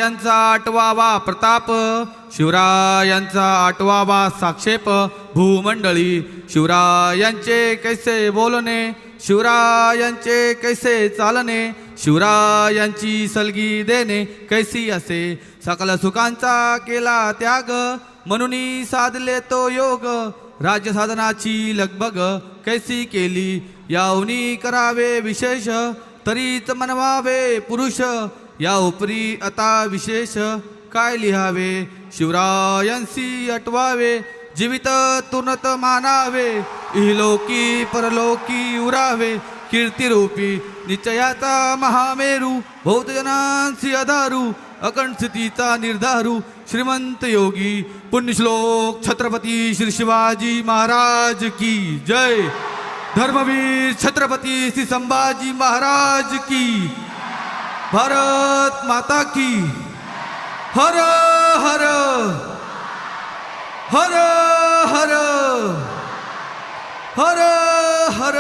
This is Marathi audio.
यांचा आठवावा प्रताप, शिवरायांचा आठवावा साक्षेप भूमंडळी, शिवरायांचे कैसे बोलणे, शिवरायांचे कैसे चालणे, शिवरायांची सलगी देणे कैसी असे, सकल सुखांचा केला त्याग, म्हणून साधले तो योग, राज्य साधनाची लगबग कैसी केली, यावनी करावे विशेष, तरीच मनवावे पुरुष, या उपरी आता विशेष काय लिहावे, शिवरायांसी आठवावे, जीवित तुनत मानावे, इहलोकी परलोकी उरावे, कीर्तिरूपी निश्चयाचा महामेरू, बहुतजनांसी आधारू, अखंड स्थितीचा निर्धारू, श्रीमंत योगी पुण्यश्लोक छत्रपती श्री शिवाजी महाराज की जय, धर्मवीर छत्रपती श्री संभाजी महाराज की, भारत माता की, हर हर हर हर हर हर